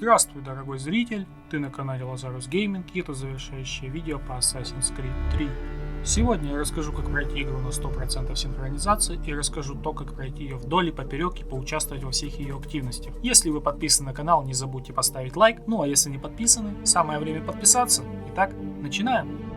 Здравствуй, дорогой зритель, ты на канале Lazarus Gaming, и это завершающее видео по Assassin's Creed 3. Сегодня я расскажу, как пройти игру на 100% синхронизации и расскажу то, как пройти ее вдоль и поперек и поучаствовать во всех ее активностях. Если вы подписаны на канал, не забудьте поставить лайк, ну а если не подписаны, самое время подписаться. Итак, начинаем!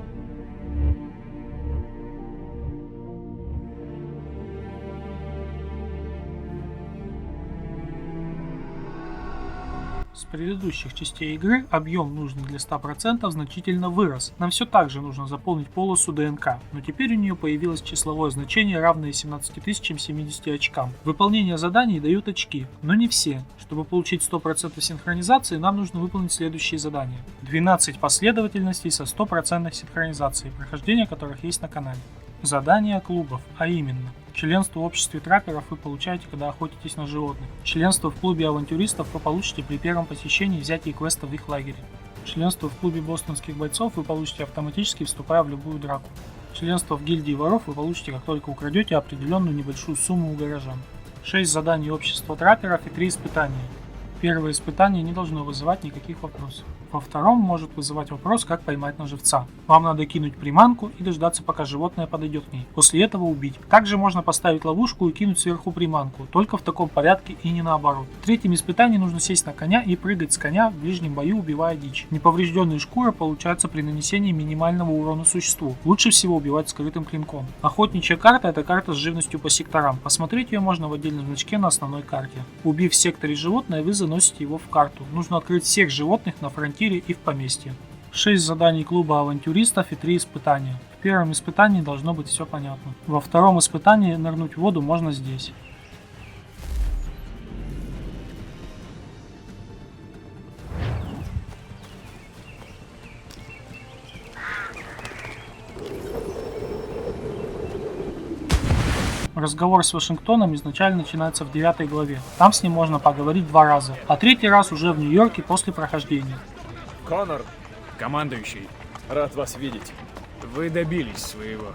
С предыдущих частей игры объем, нужный для 100%, значительно вырос. Нам все так же нужно заполнить полосу ДНК, но теперь у нее появилось числовое значение, равное 17070 очкам. Выполнение заданий дают очки, но не все. Чтобы получить 100% синхронизации, нам нужно выполнить следующие задания. 12 последовательностей со 100% синхронизацией, прохождение которых есть на канале. Задания клубов, а именно: членство в обществе трапперов вы получаете, когда охотитесь на животных. Членство в клубе авантюристов вы получите при первом посещении и взятии квеста в их лагере. Членство в клубе бостонских бойцов вы получите автоматически, вступая в любую драку. Членство в гильдии воров вы получите, как только украдете определенную небольшую сумму у горожан. 6 заданий общества трапперов и 3 испытания. Первое испытание не должно вызывать никаких вопросов. Во втором может вызывать вопрос, как поймать на живца. Вам надо кинуть приманку и дождаться, пока животное подойдет к ней. После этого убить. Также можно поставить ловушку и кинуть сверху приманку, только в таком порядке и не наоборот. В третьем испытании нужно сесть на коня и прыгать с коня в ближнем бою, убивая дичь. Неповрежденные шкуры получаются при нанесении минимального урона существу. Лучше всего убивать скрытым клинком. Охотничья карта — это карта с живностью по секторам. Посмотреть ее можно в отдельном значке на основной карте. Убив в секторе животное, вы заносите его в карту. Нужно открыть всех животных на фронтире и в поместье. 6 заданий клуба авантюристов и 3 испытания. В первом испытании должно быть все понятно. Во втором испытании нырнуть в воду можно здесь. Разговор с Вашингтоном изначально начинается в 9 главе. Там с ним можно поговорить 2 раза, а 3-й раз уже в Нью-Йорке после прохождения. Коннор, командующий, рад вас видеть. Вы добились своего.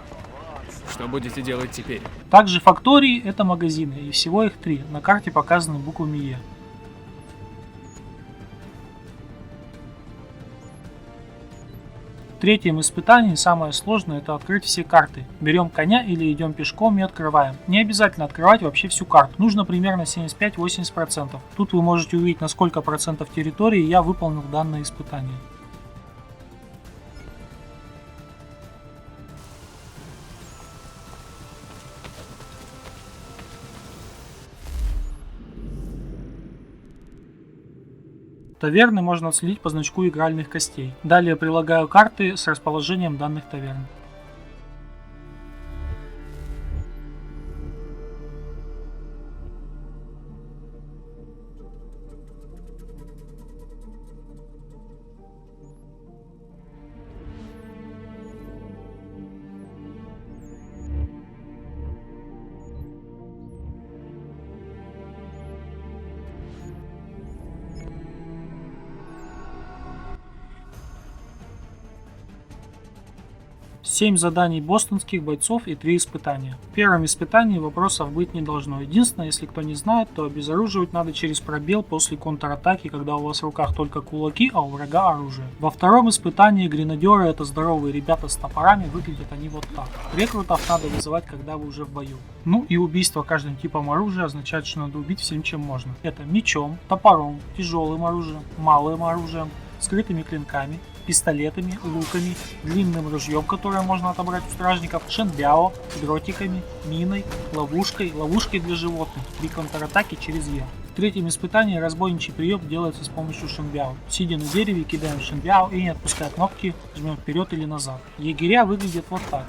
Что будете делать теперь? Также фактории — это магазины, и всего их 3, на карте показаны буквами Е. В третьем испытании самое сложное — это открыть все карты. Берем коня или идем пешком и открываем. Не обязательно открывать вообще всю карту, нужно примерно 75-80%. Тут вы можете увидеть, на сколько процентов территории я выполнил данное испытание. Таверны можно отследить по значку игральных костей. Далее прилагаю карты с расположением данных таверн. Семь заданий бостонских бойцов и 3 испытания. В первом испытании вопросов быть не должно. Единственное, если кто не знает, то обезоруживать надо через пробел после контратаки, когда у вас в руках только кулаки, а у врага оружие. Во втором испытании гренадеры — это здоровые ребята с топорами, выглядят они вот так. Рекрутов надо вызывать, когда вы уже в бою. Ну и убийство каждым типом оружия означает, что надо убить всем, чем можно. Это мечом, топором, тяжелым оружием, малым оружием, скрытыми клинками, пистолетами, луками, длинным ружьем, которое можно отобрать у стражников, шенбяо, дротиками, миной, ловушкой для животных при контратаке через Е. В третьем испытании разбойничий прием делается с помощью шенбяо. Сидя на дереве, кидаем шенбяо и, не отпуская кнопки, жмем вперед или назад. Егеря выглядят вот так.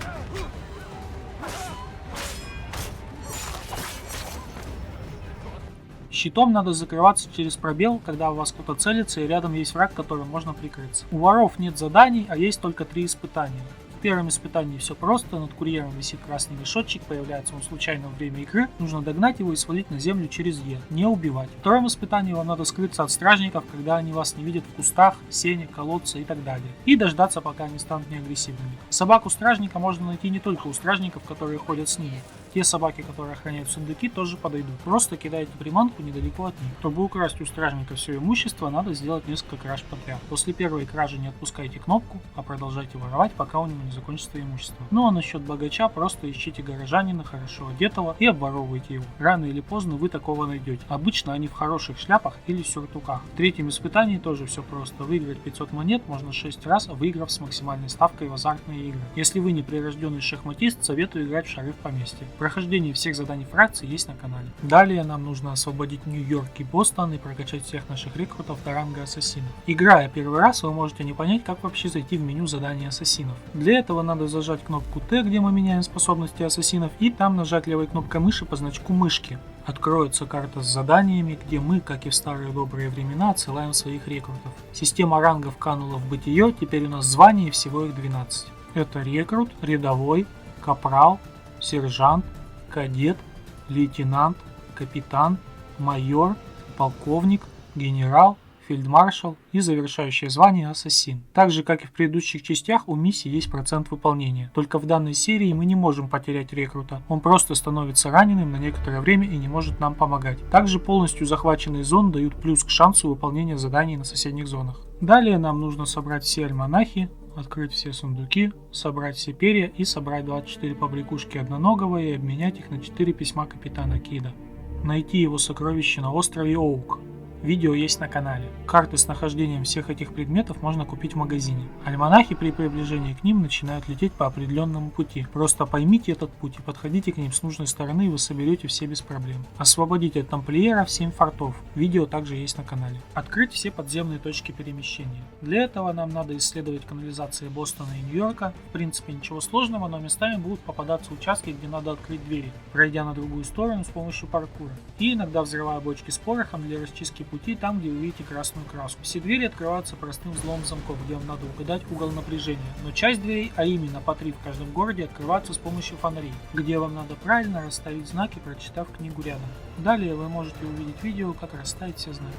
Щитом надо закрываться через пробел, когда у вас кто-то целится и рядом есть враг, которым можно прикрыться. У воров нет заданий, а есть только 3 испытания. В первом испытании все просто, над курьером висит красный мешочек, появляется он случайно во время игры, нужно догнать его и свалить на землю через Е, не убивать. В втором испытании вам надо скрыться от стражников, когда они вас не видят в кустах, сене, колодце и так далее, и дождаться, пока они станут неагрессивными. Собаку стражника можно найти не только у стражников, которые ходят с ними. Те собаки, которые охраняют сундуки, тоже подойдут. Просто кидайте приманку недалеко от них. Чтобы украсть у стражника все имущество, надо сделать несколько краж подряд. После первой кражи не отпускайте кнопку, а продолжайте воровать, пока у него не закончится имущество. Ну а насчет богача, просто ищите горожанина, хорошо одетого, и обворовывайте его. Рано или поздно вы такого найдете. Обычно они в хороших шляпах или сюртуках. В третьем испытании тоже все просто. Выиграть 500 монет можно 6 раз, выиграв с максимальной ставкой в азартные игры. Если вы не прирожденный шахматист, советую играть в шары в поместье. Прохождение всех заданий фракции есть на канале. Далее нам нужно освободить Нью-Йорк и Бостон и прокачать всех наших рекрутов до ранга ассасинов. Играя первый раз, вы можете не понять, как вообще зайти в меню заданий ассасинов. Для этого надо зажать кнопку Т, где мы меняем способности ассасинов, и там нажать левой кнопкой мыши по значку мышки. Откроется карта с заданиями, где мы, как и в старые добрые времена, отсылаем своих рекрутов. Система рангов канула в бытие, теперь у нас званий всего их 12. Это рекрут, рядовой, капрал, сержант, кадет, лейтенант, капитан, майор, полковник, генерал, фельдмаршал и завершающее звание ассасин. Так же, как и в предыдущих частях, у миссии есть процент выполнения. Только в данной серии мы не можем потерять рекрута. Он просто становится раненым на некоторое время и не может нам помогать. Также полностью захваченные зоны дают плюс к шансу выполнения заданий на соседних зонах. Далее нам нужно собрать все альманахи, открыть все сундуки, собрать все перья и собрать 24 побрякушки одноногого и обменять их на 4 письма капитана Кида. Найти его сокровище на острове Оук. Видео есть на канале. Карты с нахождением всех этих предметов можно купить в магазине. Альманахи при приближении к ним начинают лететь по определенному пути. Просто поймите этот путь и подходите к ним с нужной стороны, и вы соберете все без проблем. Освободить от тамплиеров 7 фортов. Видео также есть на канале. Открыть все подземные точки перемещения. Для этого нам надо исследовать канализации Бостона и Нью-Йорка. В принципе ничего сложного, но местами будут попадаться участки, где надо открыть двери, пройдя на другую сторону с помощью паркура. И иногда взрывая бочки с порохом для расчистки пути там, где вы видите красную краску. Все двери открываются простым взломом замков, где вам надо угадать угол напряжения. Но часть дверей, а именно по 3 в каждом городе, открываются с помощью фонарей, где вам надо правильно расставить знаки, прочитав книгу рядом. Далее вы можете увидеть видео, как расставить все знаки.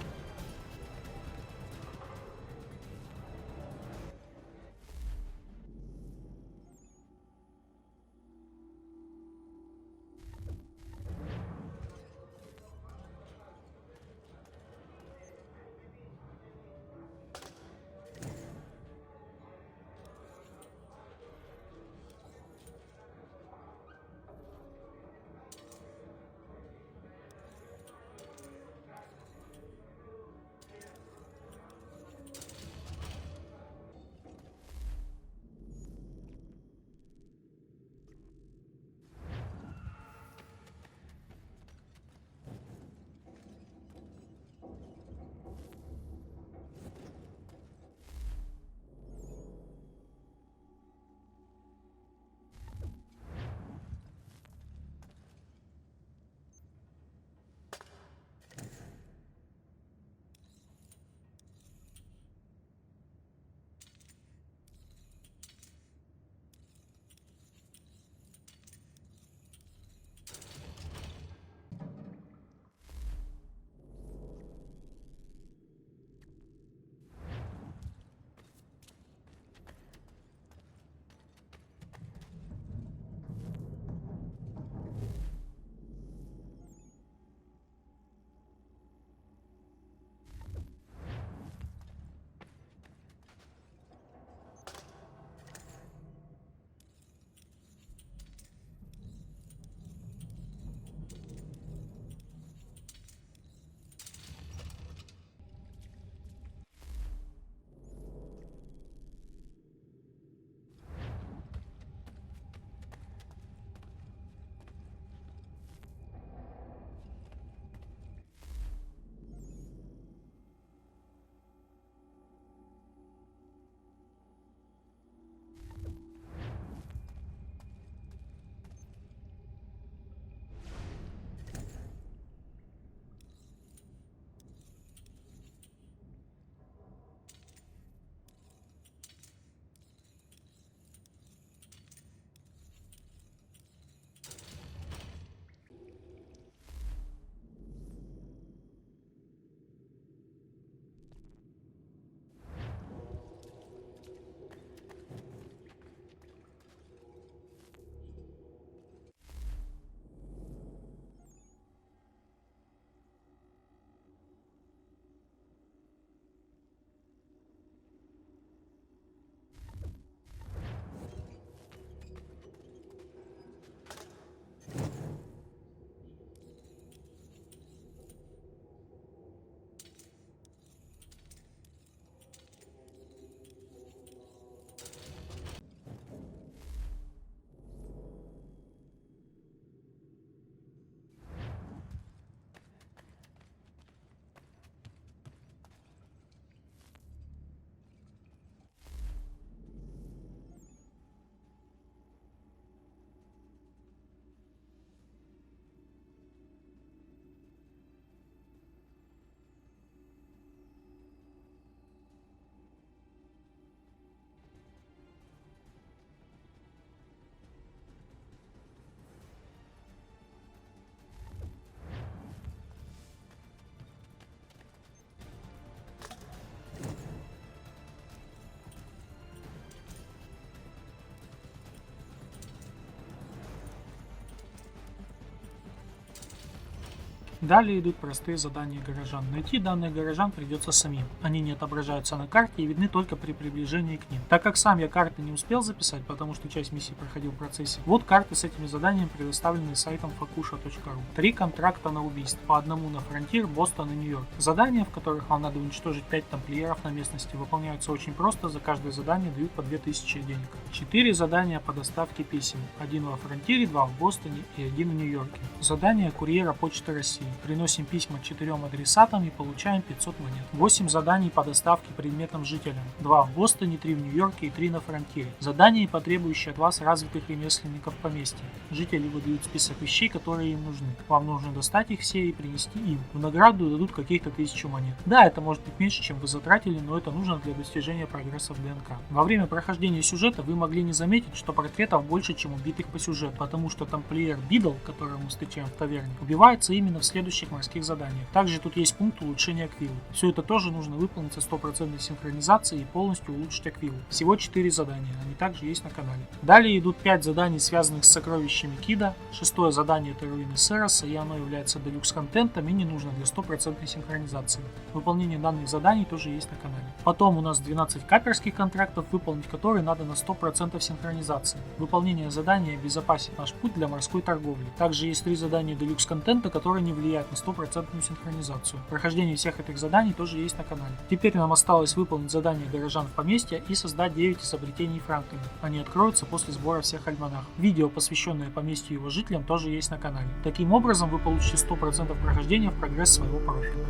Далее идут простые задания горожан. Найти данных горожан придется самим. Они не отображаются на карте и видны только при приближении к ним. Так как сам я карты не успел записать, потому что часть миссии проходил в процессе, вот карты с этими заданиями предоставлены сайтом fakusha.ru. 3 контракта на убийство, по одному на Фронтир, Бостон и Нью-Йорк. Задания, в которых вам надо уничтожить 5 тамплиеров на местности, выполняются очень просто, за каждое задание дают по 2000 денег. 4 задания по доставке писем, 1 во Фронтире, 2 в Бостоне и 1 в Нью-Йорке. Задание курьера Почты России. Приносим письма 4 адресатам и получаем 500 монет. 8 заданий по доставке предметам жителям. 2 в Бостоне, 3 в Нью-Йорке и 3 на Фронтире. Задания, потребующие от вас развитых ремесленников поместья. Жители выдают список вещей, которые им нужны. Вам нужно достать их все и принести им. В награду дадут каких-то 1000 монет. Да, это может быть меньше, чем вы затратили, но это нужно для достижения прогресса в ДНК. Во время прохождения сюжета вы могли не заметить, что портретов больше, чем убитых по сюжету, потому что тамплиер Бидл, которого мы встречаем в таверне, убивается именно в следующих морских заданиях. Также тут есть пункт улучшения аквилы. Все это тоже нужно выполнить со 100% синхронизацией и полностью улучшить аквилу. Всего 4 задания, они также есть на канале. Далее идут 5 заданий, связанных с сокровищами Кида. 6 задание это руины Сероса, и оно является делюкс контентом и не нужно для 100% синхронизации. Выполнение данных заданий тоже есть на канале. Потом у нас 12 каперских контрактов, выполнить которые надо на 100% синхронизации. Выполнение задания обезопасит наш путь для морской торговли. Также есть 3 задания делюкс контента, которые не влияют на 100% синхронизацию. Прохождение всех этих заданий тоже есть на канале. Теперь нам осталось выполнить задание горожан в поместье и создать 9 изобретений Франклина. Они откроются после сбора всех альманах. Видео, посвященное поместью и его жителям, тоже есть на канале. Таким образом вы получите 100% прохождения в прогресс своего профиля.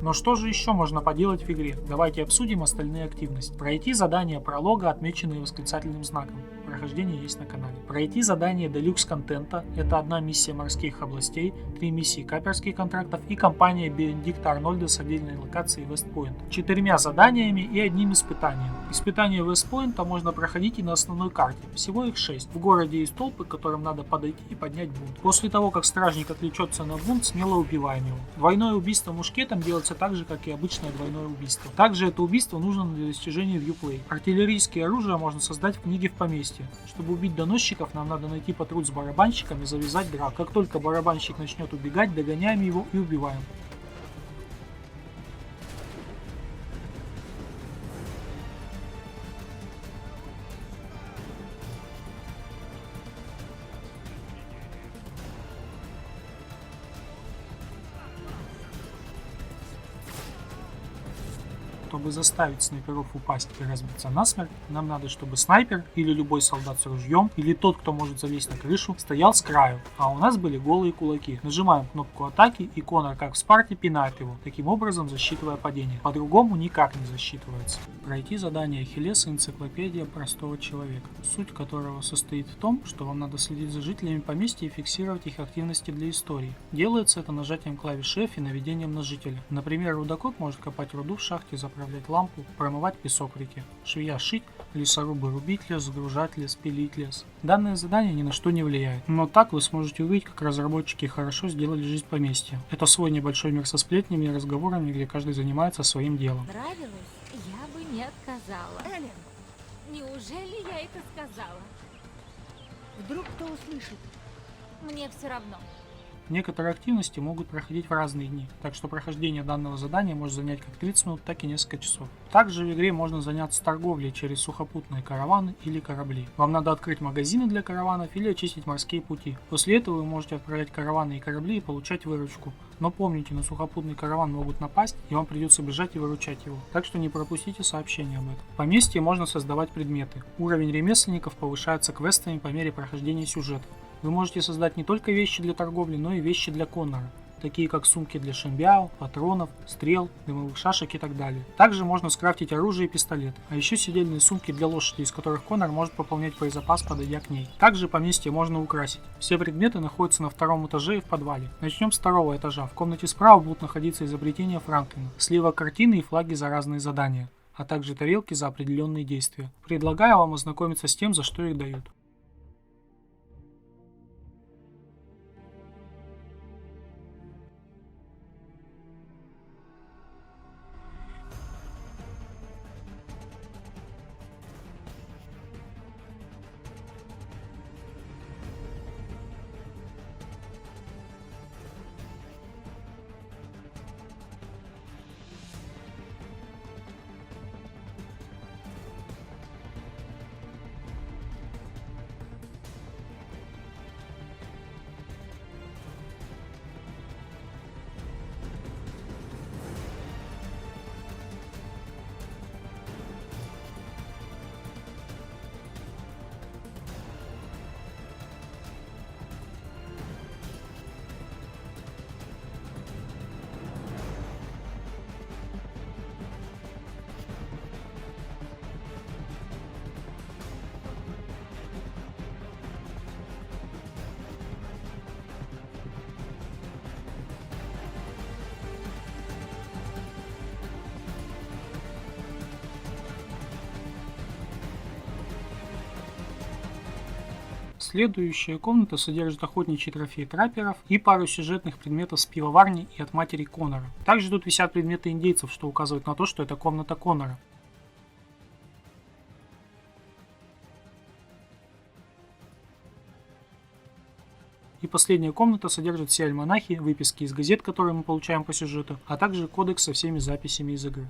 Но что же еще можно поделать в игре? Давайте обсудим остальные активности. Пройти задания пролога, отмеченные восклицательным знаком. Прохождение есть на канале. Пройти задание делюкс контента. Это 1 миссия морских областей, 3 миссии каперских контрактов и кампания Бенедикта Арнольда с отдельной локацией Вестпойнт. 4 заданиями и 1 испытанием. Испытания Вестпойнта можно проходить и на основной карте. Всего их 6. В городе есть толпы, к которым надо подойти и поднять бунт. После того, как стражник отвлечется на бунт, смело убиваем его. Двойное убийство мушкетом делается так же, как и обычное двойное убийство. Также это убийство нужно для достижения вьюплей. Артиллерийские оружия можно создать в книге в поместье. Чтобы убить доносчиков, нам надо найти патруль с барабанщиком и завязать драку. Как только барабанщик начнет убегать, догоняем его и убиваем. Чтобы заставить снайперов упасть и разбиться насмерть, нам надо, чтобы снайпер или любой солдат с ружьем, или тот, кто может залезть на крышу, стоял с краю, а у нас были голые кулаки. Нажимаем кнопку атаки, и Конор, как в Спарте, пинает его, таким образом засчитывая падение. По-другому никак не засчитывается. Пройти задание Ахиллеса энциклопедия простого человека, суть которого состоит в том, что вам надо следить за жителями поместья и фиксировать их активности для истории. Делается это нажатием клавиши F и наведением на жителя. Например, рудокоп может копать руду в шахте, заправлять лампу, промывать песок в реке, швея шить, лесорубы рубить лес, загружать лес, пилить лес. Данное задание ни на что не влияет, но так вы сможете увидеть, как разработчики хорошо сделали жизнь поместья. Это свой небольшой мир со сплетнями и разговорами, где каждый занимается своим делом. Нравилось? Я бы не отказала. Эллен, Неужели я это сказала? вдруг кто услышит? Мне все равно. Некоторые активности могут проходить в разные дни, так что прохождение данного задания может занять как 30 минут, так и несколько часов. Также в игре можно заняться торговлей через сухопутные караваны или корабли. Вам надо открыть магазины для караванов или очистить морские пути. После этого вы можете отправлять караваны и корабли и получать выручку. Но помните, на сухопутный караван могут напасть, и вам придется бежать и выручать его. Так что не пропустите сообщение об этом. В поместье можно создавать предметы. Уровень ремесленников повышается квестами по мере прохождения сюжета. Вы можете создать не только вещи для торговли, но и вещи для Коннора, такие как сумки для шенбяо, патронов, стрел, дымовых шашек и так далее. Также можно скрафтить оружие и пистолет, а еще сидельные сумки для лошади, из которых Коннор может пополнять боезапас, подойдя к ней. Также поместье можно украсить. Все предметы находятся на 2-м этаже и в подвале. Начнем с 2-го этажа. В комнате справа будут находиться изобретения Франклина, слева картины и флаги за разные задания, а также тарелки за определенные действия. Предлагаю вам ознакомиться с тем, за что их дают. Следующая комната содержит охотничий трофей трапперов и пару сюжетных предметов с пивоварни и от матери Конора. Также тут висят предметы индейцев, что указывает на то, что это комната Конора. И последняя комната содержит все альманахи, выписки из газет, которые мы получаем по сюжету, а также кодекс со всеми записями из игры.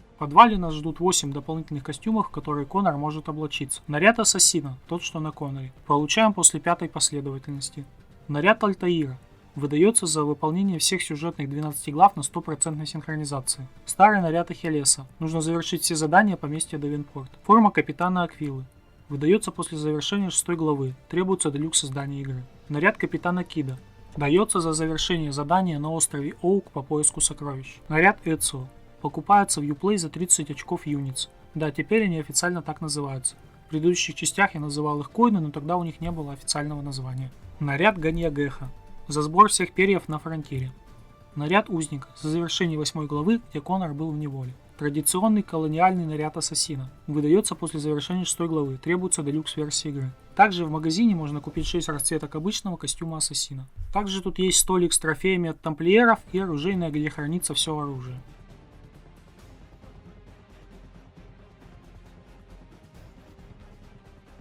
В подвале нас ждут 8 дополнительных костюмов, в которые Конор может облачиться. Наряд Ассасина, тот что на Коноре, получаем после 5-й последовательности. Наряд Альтаира. Выдается за выполнение всех сюжетных 12 глав на 100% синхронизации. Старый наряд Ахиллеса. Нужно завершить все задания поместья Давенпорт. Форма капитана Аквилы. Выдается после завершения 6 главы. Требуется делюкс создания игры. Наряд капитана Кида. Дается за завершение задания на острове Оук по поиску сокровищ. Наряд Эцио. Покупается в Uplay за 30 очков Юниц. Да, теперь они официально так называются. В предыдущих частях я называл их коины, но тогда у них не было официального названия. Наряд Ганья Геха. За сбор всех перьев на фронтире. Наряд Узника. За завершение 8 главы, где Конор был в неволе. Традиционный колониальный наряд Ассасина. Выдается после завершения 6 главы. Требуется делюкс версии игры. Также в магазине можно купить 6 расцветок обычного костюма Ассасина. Также тут есть столик с трофеями от тамплиеров и оружейная, где хранится все оружие.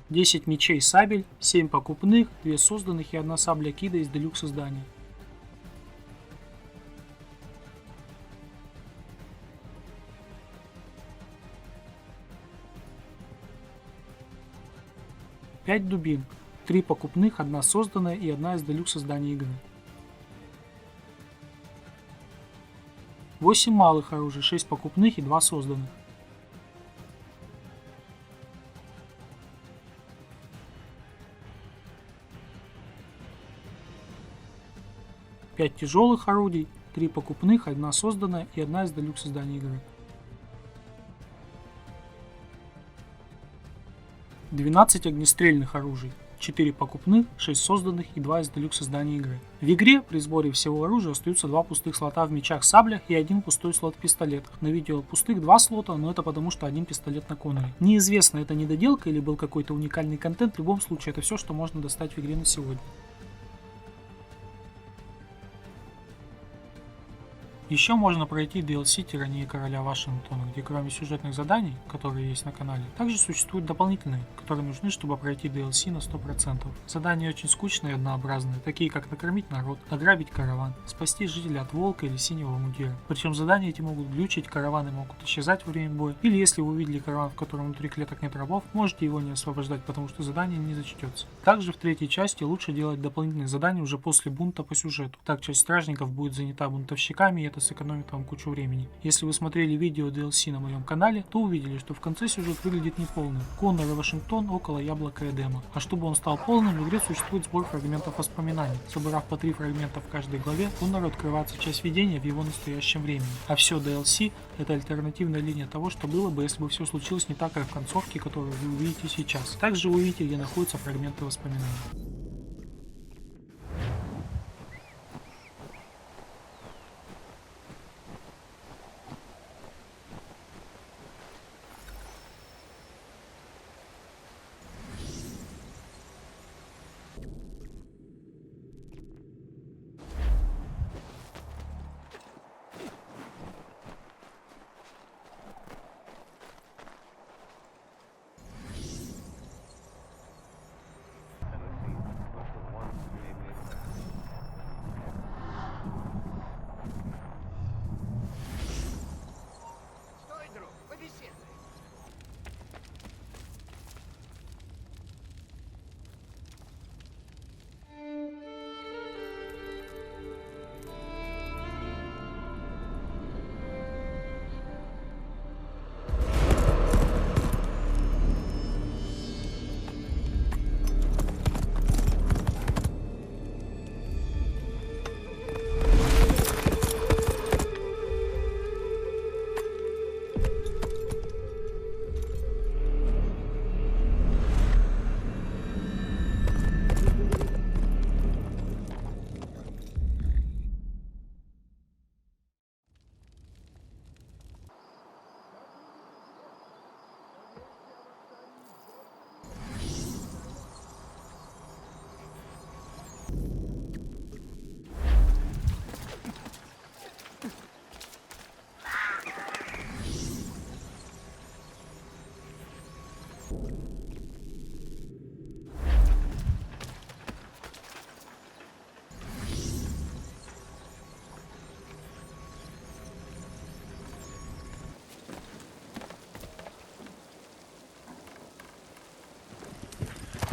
Десять мечей сабель, 7 покупных, 2 созданных и 1 сабля Кида из делюкс издания. Пять дубин, 3 покупных, 1 созданная и 1 из делюкс издания игры. 8 малых оружий, 6 покупных и 2 созданных. 5 тяжелых орудий, 3 покупных, 1 созданная и 1 из делюкс издания игры. 12 огнестрельных оружий, 4 покупных, 6 созданных и 2 из делюкс издания игры. В игре при сборе всего оружия остаются 2 пустых слота в мечах-саблях и 1 пустой слот в пистолетах. На видео пустых 2 слота, но это потому что 1 пистолет на Коноре. Неизвестно, это недоделка или был какой-то уникальный контент, в любом случае это все, что можно достать в игре на сегодня. Еще можно пройти DLC «Тирания короля Вашингтона», где кроме сюжетных заданий, которые есть на канале, также существуют дополнительные, которые нужны, чтобы пройти DLC на 100%. Задания очень скучные и однообразные, такие как накормить народ, ограбить караван, спасти жителя от волка или синего мундира. Причем задания эти могут глючить, караваны могут исчезать во время боя, или если вы увидели караван, в котором внутри клеток нет рабов, можете его не освобождать, потому что задание не зачтется. Также в третьей части лучше делать дополнительные задания уже после бунта по сюжету. Так часть стражников будет занята бунтовщиками, и это сэкономит вам кучу времени. Если вы смотрели видео DLC на моем канале, то увидели, что в конце сюжет выглядит неполным. Конор и Вашингтон около яблока Эдема. А чтобы он стал полным, в игре существует сбор фрагментов воспоминаний. Собрав по 3 фрагмента в каждой главе, Конору открывается часть видения в его настоящем времени. А все DLC — это альтернативная линия того, что было бы, если бы все случилось не так, как в концовке, которую вы увидите сейчас. Также вы увидите, где находятся фрагменты воспоминаний.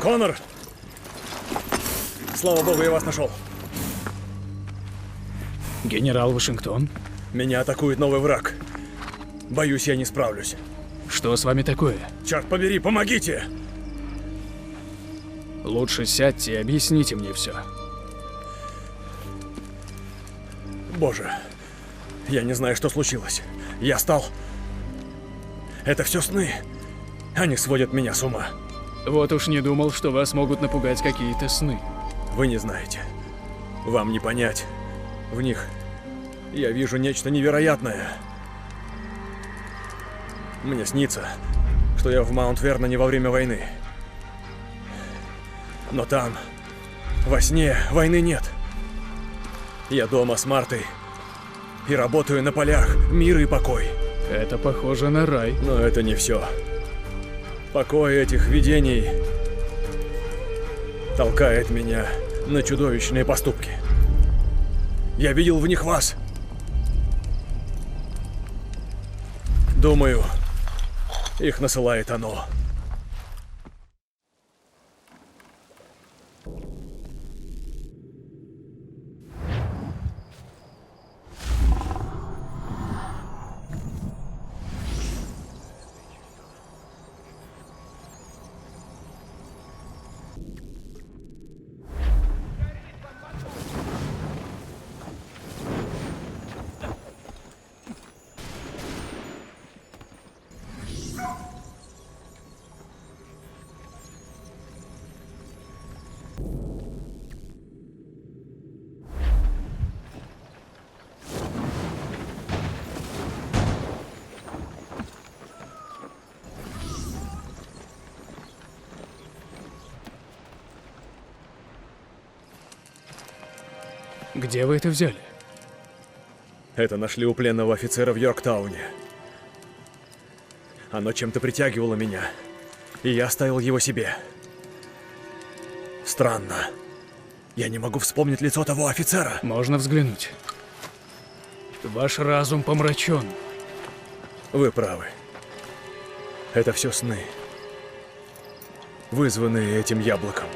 Конор! Слава богу, я вас нашел. Генерал Вашингтон? Меня атакует новый враг. Боюсь, я не справлюсь. Что с вами такое? Черт побери, помогите! Лучше сядьте и объясните мне все. Боже, я не знаю, что случилось. Я стал... Это все сны. Они сводят меня с ума. Вот уж не думал, что вас могут напугать какие-то сны. Вы не знаете. Вам не понять. В них я вижу нечто невероятное. Мне снится, что я в Маунт-Верноне во время войны. Но там, во сне, войны нет. Я дома с Мартой и работаю на полях, мир и покой. Это похоже на рай. Но это не все. Покой этих видений толкает меня на чудовищные поступки. Я видел в них вас. Думаю, их насылает оно. Где вы это взяли? Это нашли у пленного офицера в Йорктауне. Оно чем-то притягивало меня, и я оставил его себе. Странно. Я не могу вспомнить лицо того офицера. Можно взглянуть. Ваш разум помрачен. Вы правы. Это все сны, вызванные этим яблоком.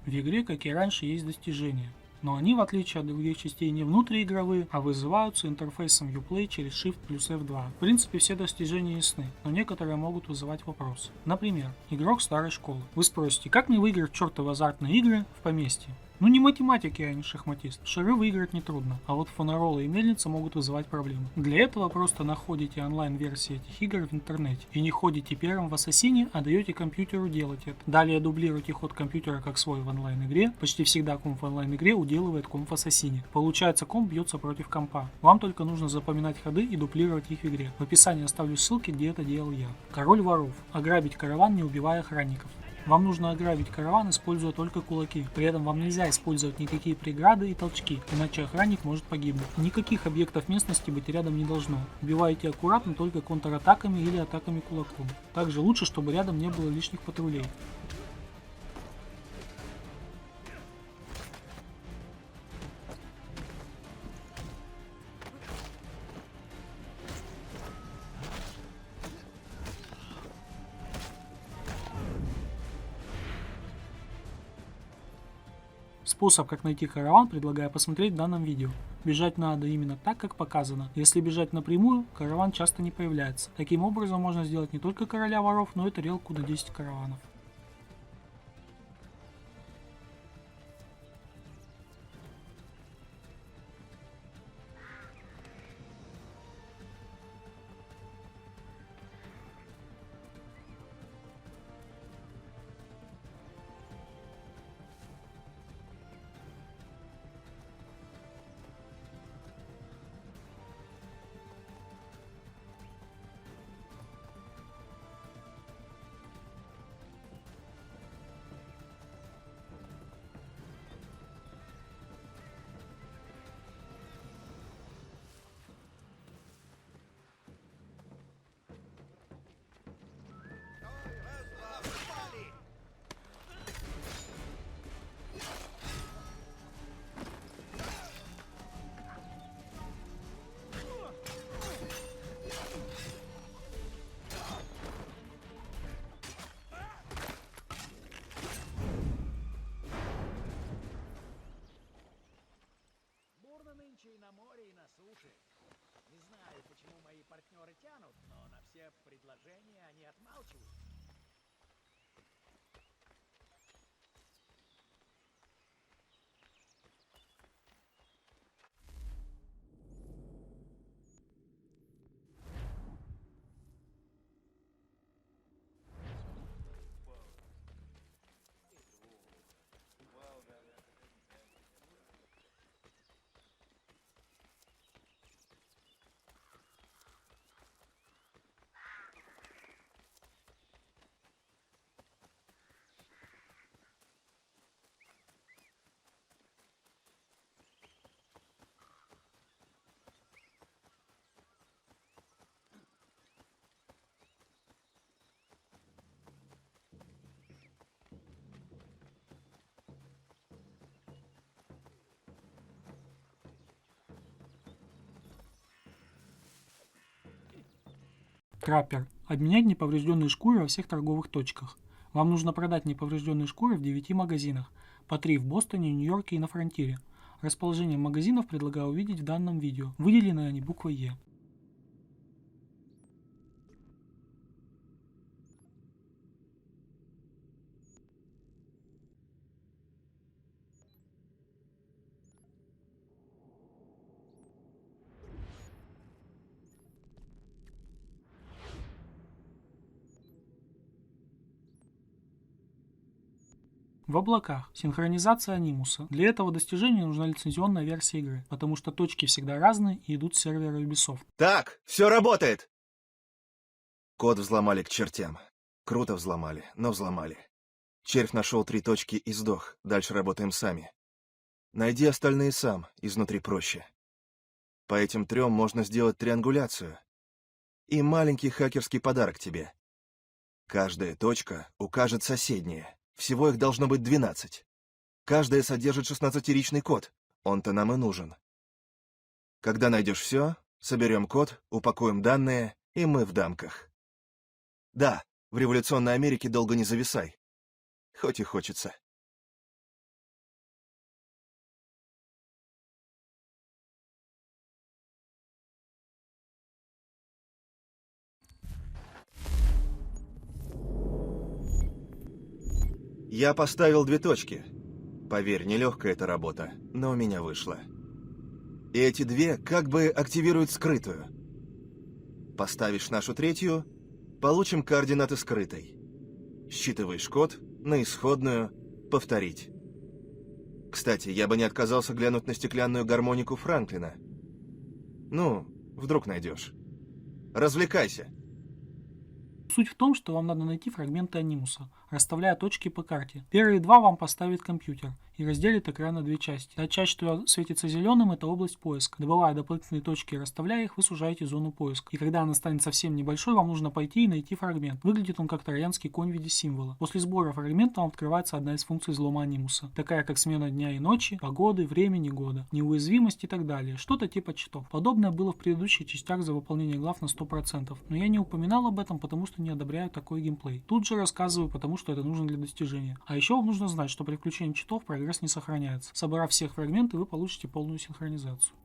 В игре, как и раньше, есть достижения, но они, в отличие от других частей, не внутриигровые, а вызываются интерфейсом Uplay через Shift плюс F2. В принципе, все достижения ясны, но некоторые могут вызывать вопросы. Например, игрок старой школы. Вы спросите, как мне выиграть чертовы азартные игры в поместье? Ну не математик я, а не шахматист. Шары выиграть нетрудно, а вот фонаролы и мельница могут вызывать проблемы. Для этого просто находите онлайн-версии этих игр в интернете и не ходите первым в Ассасине, а даете компьютеру делать это. Далее дублируйте ход компьютера как свой в онлайн-игре. Почти всегда комп в онлайн-игре уделывает комп в Ассасине. Получается, комп бьется против компа. Вам только нужно запоминать ходы и дуплировать их в игре. В описании оставлю ссылки, где это делал я. Король воров. Ограбить караван, не убивая охранников. Вам нужно ограбить караван, используя только кулаки. При этом вам нельзя использовать никакие преграды и толчки, иначе охранник может погибнуть. Никаких объектов местности быть рядом не должно. Убивайте аккуратно только контратаками или атаками кулаком. Также лучше, чтобы рядом не было лишних патрулей. Способ, как найти караван, предлагаю посмотреть в данном видео. Бежать надо именно так, как показано. Если бежать напрямую, караван часто не появляется. Таким образом можно сделать не только короля воров, но и тарелку на 10 караванов. Траппер. Обменять неповрежденные шкуры во всех торговых точках. Вам нужно продать неповрежденные шкуры в 9 магазинах. По 3 в Бостоне, Нью-Йорке и на Фронтире. Расположение магазинов предлагаю увидеть в данном видео. Выделены они буквой Е. В облаках. Синхронизация анимуса. Для этого достижения нужна лицензионная версия игры, потому что точки всегда разные и идут с сервера Ubisoft. Так, все работает! Код взломали к чертям. Круто взломали, но взломали. Червь нашел 3 точки и сдох. Дальше работаем сами. Найди остальные сам, изнутри проще. По этим 3 можно сделать триангуляцию. И маленький хакерский подарок тебе. Каждая точка укажет соседние. Всего их должно быть 12. Каждая содержит 16-ричный код. Он-то нам и нужен. Когда найдешь все, соберем код, упакуем данные, и мы в дамках. Да, в революционной Америке долго не зависай. Хоть и хочется. Я поставил 2 точки. Поверь, нелегкая эта работа, но у меня вышло. И эти 2 как бы активируют скрытую. Поставишь нашу 3, получим координаты скрытой. Считываешь код на исходную, повторить. Кстати, я бы не отказался глянуть на стеклянную гармонику Франклина. Ну, вдруг найдешь. Развлекайся. Суть в том, что вам надо найти фрагменты анимуса, расставляя точки по карте. Первые 2 вам поставит компьютер и разделит экран на 2 части. Та часть, что светится зеленым, это область поиска. Добывая дополнительные точки и расставляя их, вы сужаете зону поиска. И когда она станет совсем небольшой, вам нужно пойти и найти фрагмент. Выглядит он как троянский конь в виде символа. После сбора фрагмента вам открывается одна из функций взлома анимуса, такая как смена дня и ночи, погоды, времени года, неуязвимость и так далее. Что-то типа читов. Подобное было в предыдущих частях за выполнение глав на 100%, но я не упоминал об этом, потому что не одобряю такой геймплей. Тут же рассказываю, потому что это нужно для достижения. А еще вам нужно знать, что при включении читов прогресс не сохраняется. Собрав всех фрагменты, вы получите полную синхронизацию.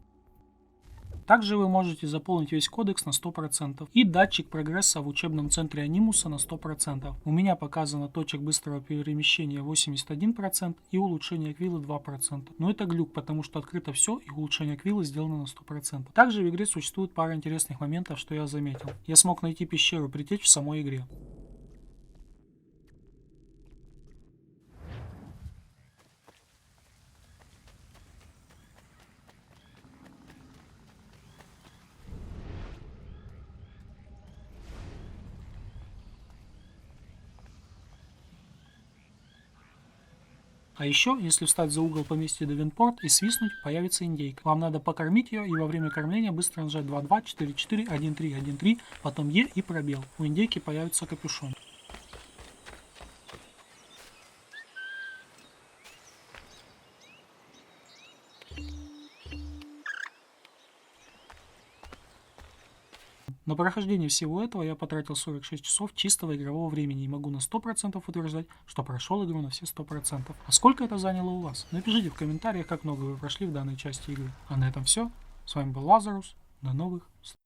Также вы можете заполнить весь кодекс на 100% и датчик прогресса в учебном центре анимуса на 100%. У меня показано точек быстрого перемещения 81% и улучшение аквилы 2%. Но это глюк, потому что открыто все и улучшение аквилы сделано на 100%. Также в игре существует пара интересных моментов, что я заметил. Я смог найти пещеру притечь в самой игре. А еще, если встать за угол поместья Девенпорт и свистнуть, появится индейка. Вам надо покормить ее и во время кормления быстро нажать 2-2, 4-4, 1-3, 1-3, потом Е и пробел. У индейки появится капюшон. На прохождение всего этого я потратил 46 часов чистого игрового времени и могу на 100% утверждать, что прошел игру на все 100%. А сколько это заняло у вас? Напишите в комментариях, как много вы прошли в данной части игры. А на этом все. С вами был Лазарус. До новых встреч.